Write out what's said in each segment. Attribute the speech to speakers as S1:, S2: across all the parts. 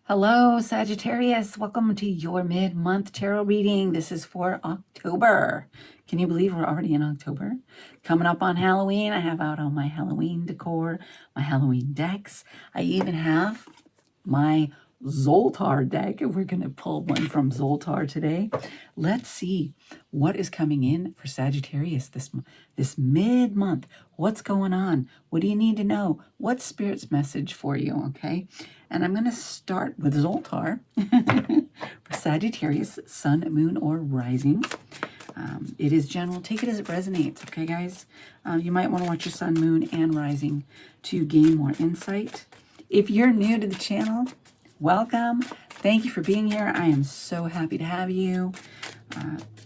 S1: Hello, Sagittarius. Welcome to your mid-month tarot reading. This is for October. Can you believe we're already in October? Coming up on Halloween, I have out all my Halloween decor, my Halloween decks. I even have my Zoltar deck. We're going to pull one from Zoltar today. Let's see what is coming in for Sagittarius this mid-month. What's going on? What do you need to know? What's Spirit's message for you, okay? And I'm going to start with Zoltar for Sagittarius, Sun, Moon, or Rising. It is general. Take it as it resonates, okay, guys? You might want to watch your Sun, Moon, and Rising to gain more insight. If you're new to the channel, welcome. Thank you for being here. I am so happy to have you.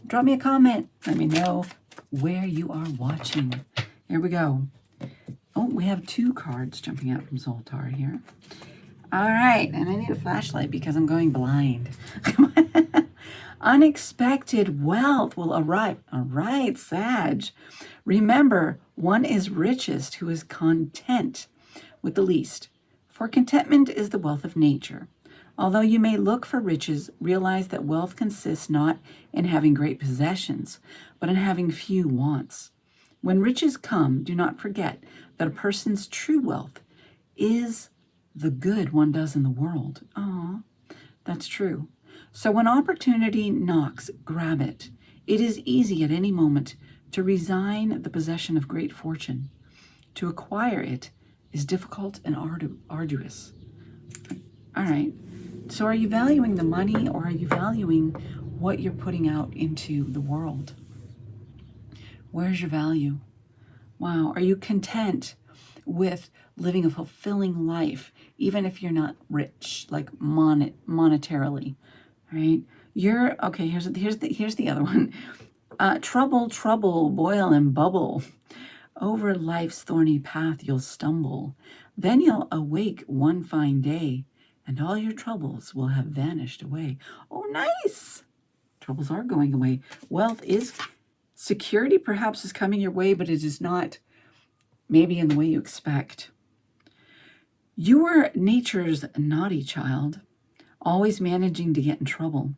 S1: Drop me a comment. Let me know where you are watching. Here we go. Oh, we have two cards jumping out from Zoltar here. All right, and I need a flashlight because I'm going blind. Unexpected wealth will arrive. All right, Sag. Remember, one is richest who is content with the least. For contentment is the wealth of nature. Although you may look for riches, realize that wealth consists not in having great possessions, but in having few wants. When riches come, do not forget that a person's true wealth is the good one does in the world. Ah, that's true. So when opportunity knocks, grab it. It is easy at any moment to resign the possession of great fortune. To acquire it is difficult and arduous. All right. So are you valuing the money, or are you valuing what you're putting out into the world? Where's your value? Wow. Are you content with living a fulfilling life, even if you're not rich, like monetarily, right? You're okay. Here's the other one. Trouble, boil and bubble. Over life's thorny path you'll stumble. Then you'll awake one fine day, and all your troubles will have vanished away. Oh, nice. Troubles are going away. Wealth is security, perhaps, is coming your way, but it is not maybe in the way you expect. You were nature's naughty child, always managing to get in trouble.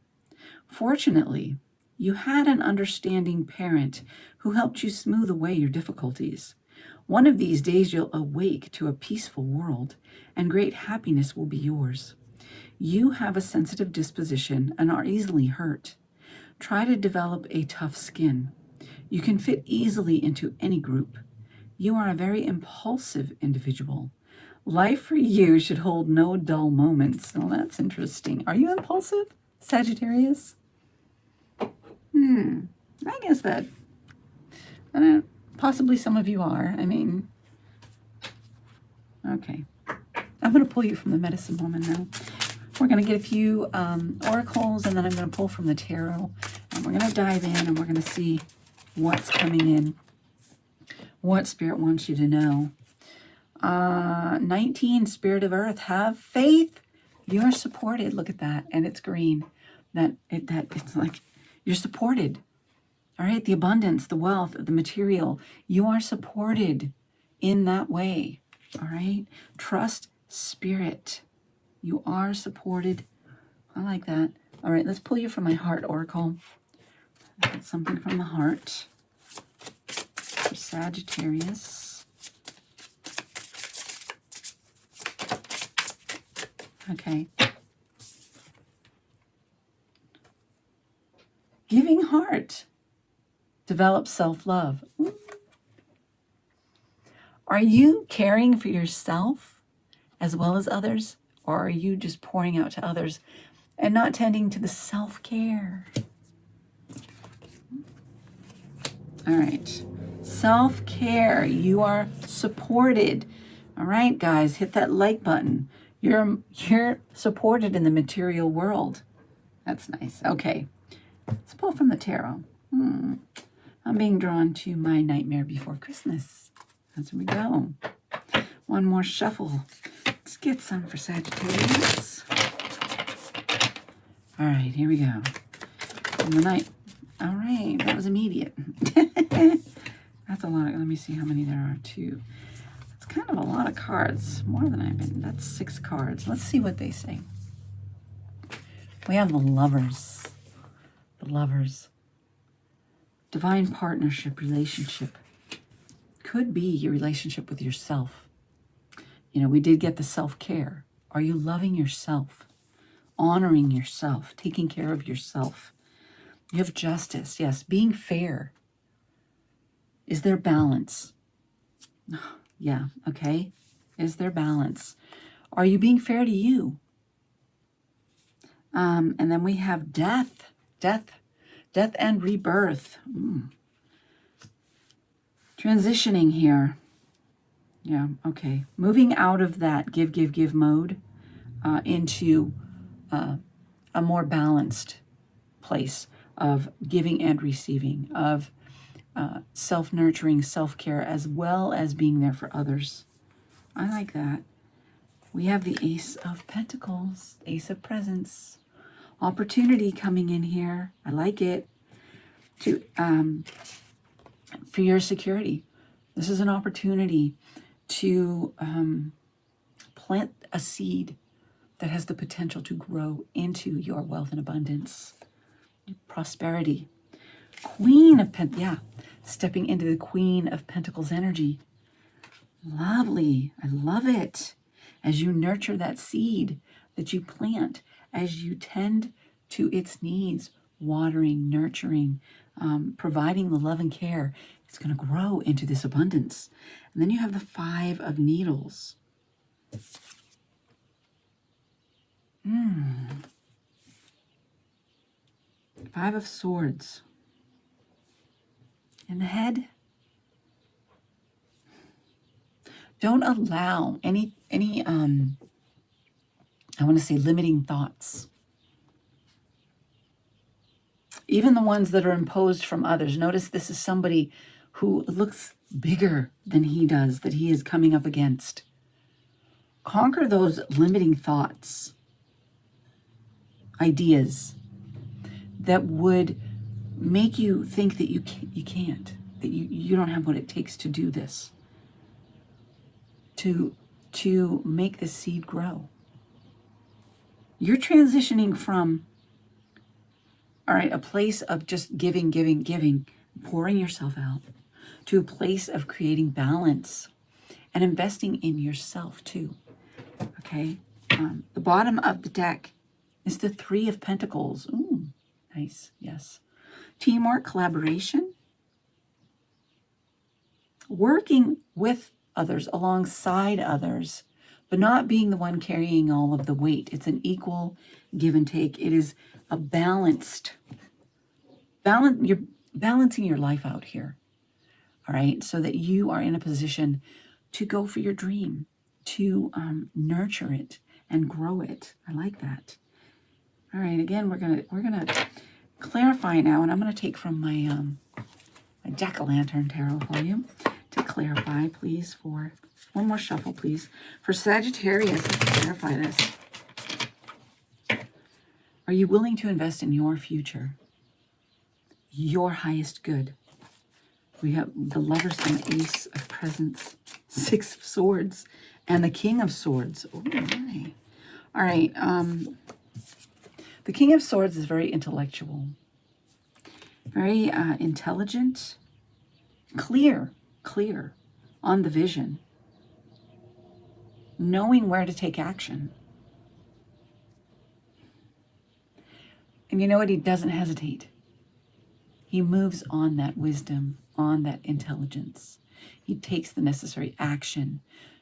S1: Fortunately, you had an understanding parent who helped you smooth away your difficulties. One of these days you'll awake to a peaceful world, and great happiness will be yours. You have a sensitive disposition and are easily hurt. Try to develop a tough skin. You can fit easily into any group. You are a very impulsive individual. Life for you should hold no dull moments. Oh, that's interesting. Are you impulsive, Sagittarius? I guess that, possibly some of you are. I mean, okay. I'm going to pull you from the medicine woman now. We're going to get a few oracles, and then I'm going to pull from the tarot. And we're going to dive in, and we're going to see what's coming in, what Spirit wants you to know. 19, Spirit of Earth, have faith. You're supported. Look at that. And it's green. It's like you're supported. All right. The abundance, the wealth, the material. You are supported in that way. All right. Trust Spirit. You are supported. I like that. All right. Let's pull you from my heart oracle. Get something from the heart for Sagittarius. Okay. Giving heart. Develop self-love. Are you caring for yourself as well as others? Or are you just pouring out to others and not tending to the self-care? All right. Self-care. You are supported. All right, guys. Hit that like button. You're supported in the material world. That's nice. Okay. Let's pull from the tarot. I'm being drawn to my Nightmare Before Christmas. As we go. One more shuffle. Let's get some for Sagittarius. All right, here we go. From the night. All right, that was immediate. That's a lot. Let me see how many there are. 2. It's kind of a lot of cards. More than I've been. That's 6 cards. Let's see what they say. We have the Lovers. The Lovers. Divine partnership, relationship. Could be your relationship with yourself. You know, we did get the self-care. Are you loving yourself? Honoring yourself? Taking care of yourself? You have justice. Yes, being fair. Is there balance? Yeah, okay. Is there balance? Are you being fair to you? And then we have death. Death and rebirth. Transitioning here. Yeah, okay. Moving out of that give mode into a more balanced place of giving and receiving, of self-nurturing, self-care, as well as being there for others. I like that. We have the Ace of Pentacles, Ace of Presents. Opportunity coming in here. I like it. To for your security. This is an opportunity to plant a seed that has the potential to grow into your wealth and abundance, prosperity. Queen of Pentacles, yeah, stepping into the Queen of Pentacles energy. Lovely. I love it. As you nurture that seed that you plant, as you tend to its needs, watering, nurturing, providing the love and care, it's going to grow into this abundance. And then you have the Five of Needles. Five of Swords. In the head. Don't allow any I want to say limiting thoughts. Even the ones that are imposed from others. Notice this is somebody who looks bigger than he does, that he is coming up against. Conquer those limiting thoughts, ideas that would make you think that you can't, that you don't have what it takes to do this, to make this seed grow. You're transitioning from, all right, a place of just giving, pouring yourself out, to a place of creating balance and investing in yourself too. Okay, the bottom of the deck is the Three of Pentacles. Ooh, nice, yes. Teamwork, collaboration, working with others, alongside others, but not being the one carrying all of the weight. It's an equal give and take. It is a you're balancing your life out here, all right, so that you are in a position to go for your dream, to nurture it and grow it. I like that. All right, again, we're gonna clarify now, and I'm gonna take from my my Jack-o'-lantern tarot for you to clarify, please, for one more shuffle, please. For Sagittarius, let's clarify this. Are you willing to invest in your future, your highest good? We have the Lovers and Ace of Presents, Six of Swords, and the King of Swords. Oh, my. All right. The King of Swords is very intellectual, very intelligent, clear on the vision, knowing where to take action. And you know what? He doesn't hesitate. He moves on that wisdom, on that intelligence. He takes the necessary action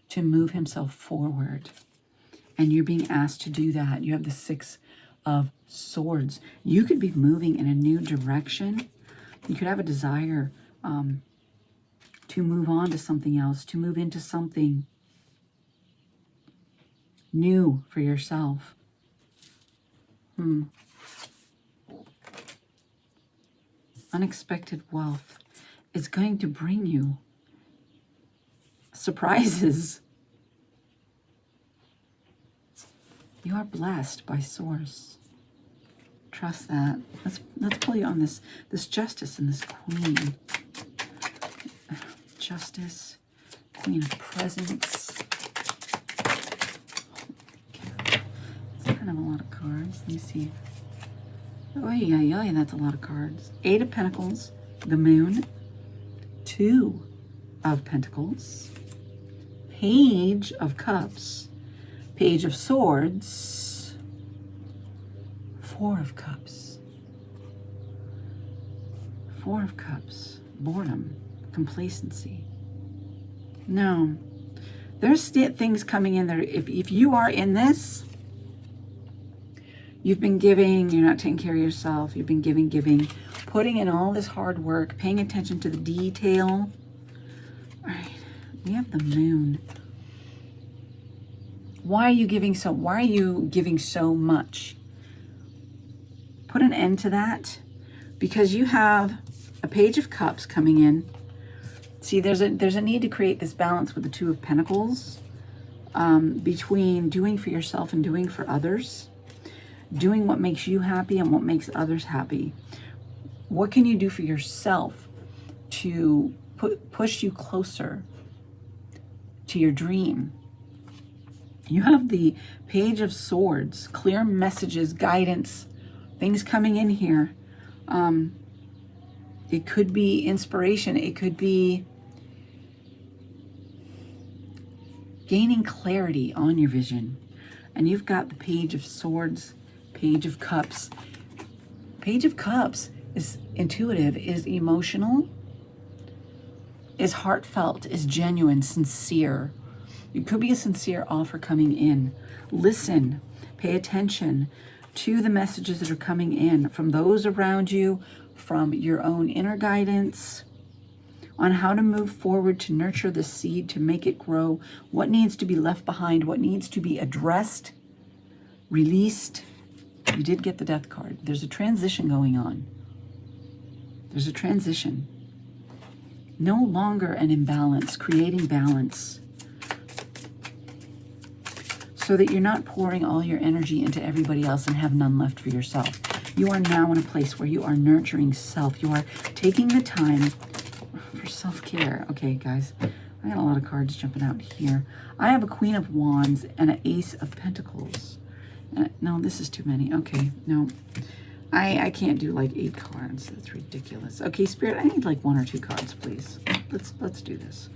S1: to move himself forward. And you're being asked to do that. You have the Six of Swords. You could be moving in a new direction. You could have a desire to move on to something else, to move into something new for yourself. Unexpected wealth is going to bring you surprises. You are blessed by Source. Trust that. Let's pull you on this Justice and this Queen. Justice, Queen of Presents. It's kind of a lot of cards. Let me see. Oh, that's a lot of cards. 8 of Pentacles, the Moon, 2 of Pentacles, Page of Cups, Page of Swords, 4 of Cups, 4 of Cups, boredom, complacency. No, there's things coming in there. If you are in this, you've been giving, you're not taking care of yourself, you've been giving, putting in all this hard work, paying attention to the detail. All right, we have the Moon. Why are you giving so much? Put an end to that, because you have a Page of Cups coming in. See, there's a need to create this balance with the 2 of Pentacles, between doing for yourself and doing for others, doing what makes you happy and what makes others happy. What can you do for yourself to push you closer to your dream? You have the Page of Swords, clear messages, guidance, things coming in here. It could be inspiration. It could be gaining clarity on your vision. And you've got the Page of Swords, Page of Cups. Page of Cups is intuitive, is emotional, is heartfelt, is genuine, sincere. It could be a sincere offer coming in. Listen, pay attention to the messages that are coming in from those around you, from your own inner guidance on how to move forward, to nurture the seed, to make it grow, what needs to be left behind, what needs to be addressed, released. You did get the Death card. There's a transition going on. There's a transition. No longer an imbalance, creating balance, so that you're not pouring all your energy into everybody else and have none left for yourself. You are now in a place where you are nurturing self. You are taking the time for self-care. Okay, guys, I got a lot of cards jumping out here. I have a Queen of Wands and an Ace of Pentacles. No, this is too many. Okay, no. I can't do like 8 cards. That's ridiculous. Okay, Spirit, I need like 1 or 2 cards, please. Let's do this.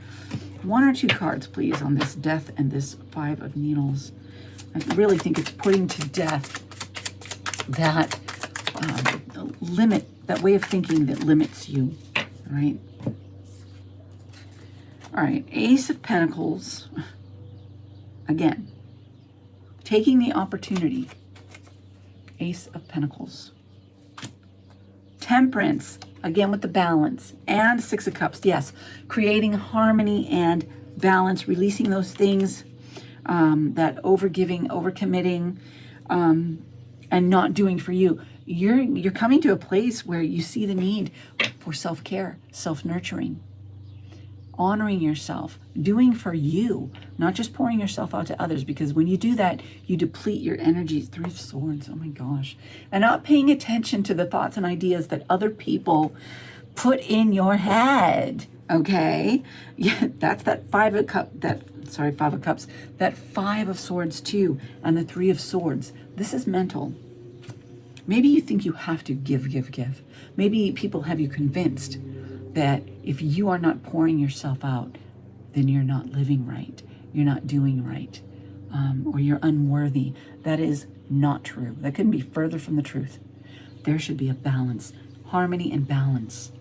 S1: 1 or 2 cards, please, on this Death and this 5 of Needles. I really think it's putting to death that limit, that way of thinking that limits you. All right. All right, Ace of Pentacles. Again, taking the opportunity. Ace of Pentacles. Temperance, again with the balance, and 6 of Cups. Yes, creating harmony and balance, releasing those things that overgiving, overcommitting, and not doing for you. You're coming to a place where you see the need for self-care, self-nurturing, honoring yourself, doing for you, not just pouring yourself out to others, because when you do that, you deplete your energies. 3 of Swords, oh my gosh. And not paying attention to the thoughts and ideas that other people put in your head, okay? Yeah, that's that 5 of Cups, that 5 of Swords too, and the 3 of Swords. This is mental. Maybe you think you have to give. Maybe people have you convinced that if you are not pouring yourself out, then you're not living right, you're not doing right, or you're unworthy. That is not true. That couldn't be further from the truth. There should be a balance, harmony and balance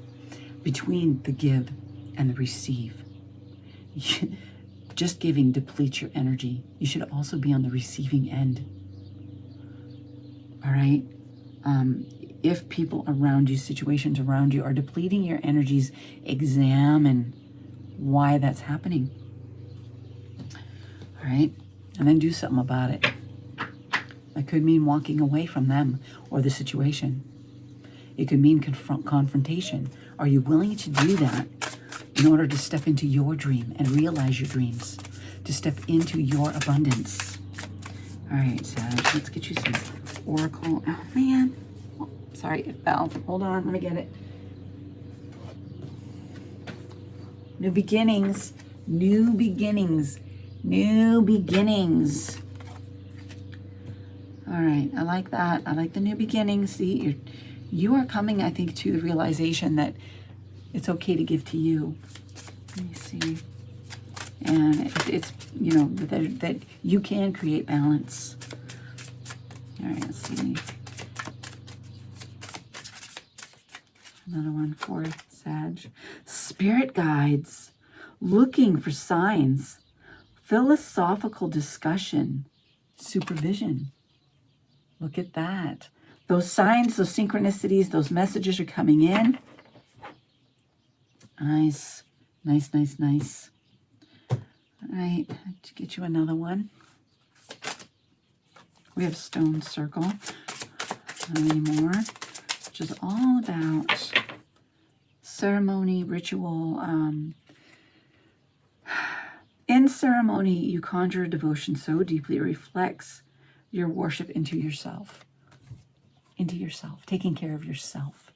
S1: between the give and the receive. Just giving depletes your energy. You should also be on the receiving end. All right? If people around you, situations around you are depleting your energies, examine why that's happening. All right? And then do something about it. That could mean walking away from them or the situation. It could mean confrontation. Are you willing to do that in order to step into your dream and realize your dreams? To step into your abundance? All right, Sag, let's get you some Oracle. Oh, man. Oh, sorry, it fell. Hold on, let me get it. New beginnings. New beginnings. New beginnings. All right, I like that. I like the new beginning. See, you are coming, I think, to the realization that it's okay to give to you. Let me see. And it's you know, that you can create balance. All right, let's see. Another one for Sag. Spirit guides, looking for signs, philosophical discussion, supervision. Look at that. Those signs, those synchronicities, those messages are coming in. Nice, nice, nice, nice. All right, to get you another one. We have Stone Circle. Not anymore. Which is all about ceremony, ritual. In ceremony, you conjure devotion so deeply it reflects your worship into yourself. Into yourself. Taking care of yourself.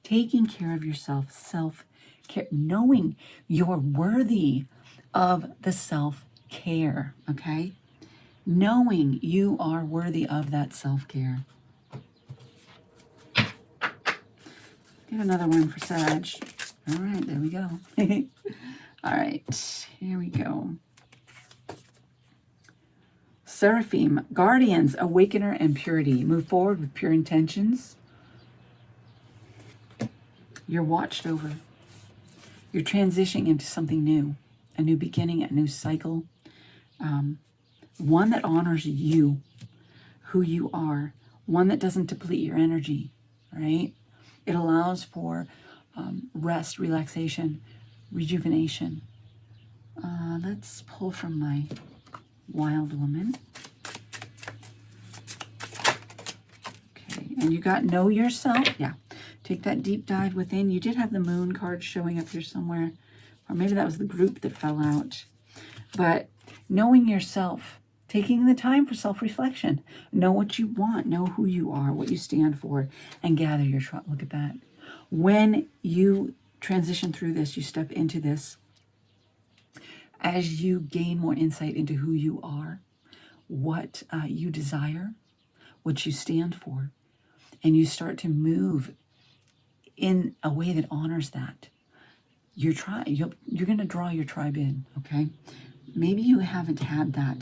S1: Taking care of yourself. Self-care. Knowing you're worthy of the self-care. Okay? Knowing you are worthy of that self-care. Get another one for Sag. All right, there we go. All right, here we go. Seraphim, guardians, awakener, and purity. Move forward with pure intentions. You're watched over. You're transitioning into something new. A new beginning, a new cycle. One that honors you, who you are. One that doesn't deplete your energy, right? It allows for rest, relaxation, rejuvenation. Let's pull from my Wild Woman. Okay, and you got Know Yourself. Yeah, take that deep dive within. You did have the Moon card showing up here somewhere. Or maybe that was the group that fell out. But knowing yourself, taking the time for self-reflection. Know what you want. Know who you are, what you stand for, and gather your tribe. Look at that. When you transition through this, you step into this, as you gain more insight into who you are, what you desire, what you stand for, and you start to move in a way that honors that, your tribe, you're going to draw your tribe in, okay? Maybe you haven't had that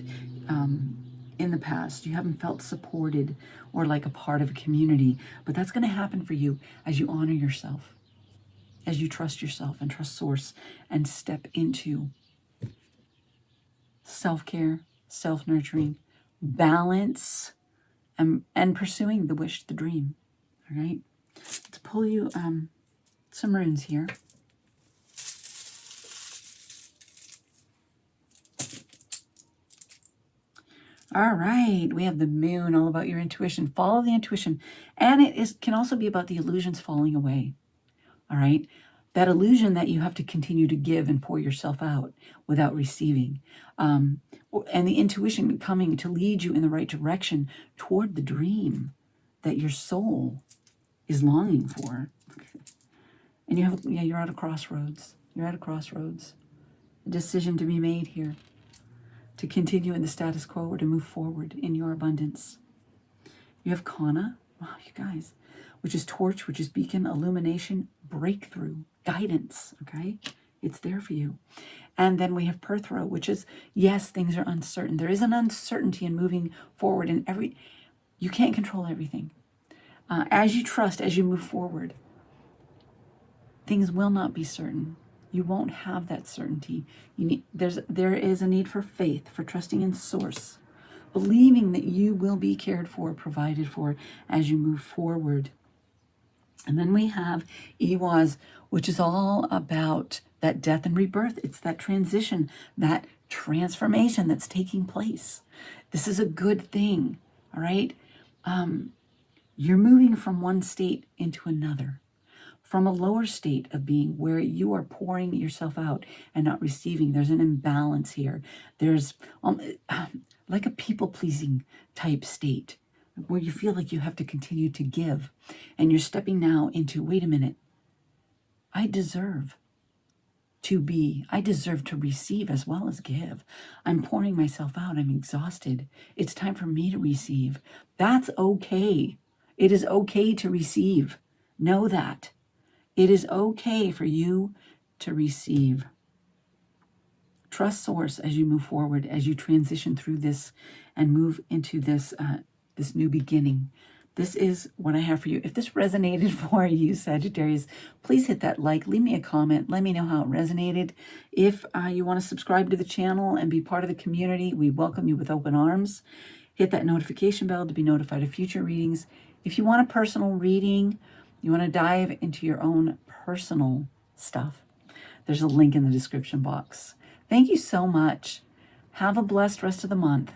S1: in the past. You haven't felt supported or like a part of a community, but that's going to happen for you as you honor yourself, as you trust yourself and trust Source and step into self-care, self-nurturing, balance, and pursuing the wish, the dream. All right, let's pull you some runes here. All right, we have the Moon, all about your intuition. Follow the intuition, and can also be about the illusions falling away. All right, that illusion that you have to continue to give and pour yourself out without receiving, and the intuition coming to lead you in the right direction toward the dream that your soul is longing for. And you're at a crossroads. You're at a crossroads. A decision to be made here. To continue in the status quo or to move forward in your abundance. You have Kana, wow, you guys, which is torch, which is beacon, illumination, breakthrough, guidance, okay? It's there for you. And then we have Perthro, which is, yes, things are uncertain. There is an uncertainty in moving forward, and you can't control everything. As you trust, as you move forward, things will not be certain. You won't have that certainty. There is a need for faith, for trusting in Source, believing that you will be cared for, provided for as you move forward. And then we have Iwaz, which is all about that death and rebirth. It's that transition, that transformation that's taking place. This is a good thing, all right? You're moving from one state into another. From a lower state of being where you are pouring yourself out and not receiving. There's an imbalance here. There's like a people-pleasing type state where you feel like you have to continue to give. And you're stepping now into, wait a minute, I deserve to be. I deserve to receive as well as give. I'm pouring myself out. I'm exhausted. It's time for me to receive. That's okay. It is okay to receive. Know that. It is okay for you to receive. Trust Source as you move forward, as you transition through this and move into this, this new beginning. This is what I have for you. If this resonated for you, Sagittarius, please hit that like, leave me a comment, let me know how it resonated. If you want to subscribe to the channel and be part of the community, we welcome you with open arms. Hit that notification bell to be notified of future readings. If you want a personal reading, you want to dive into your own personal stuff, there's a link in the description box. Thank you so much. Have a blessed rest of the month.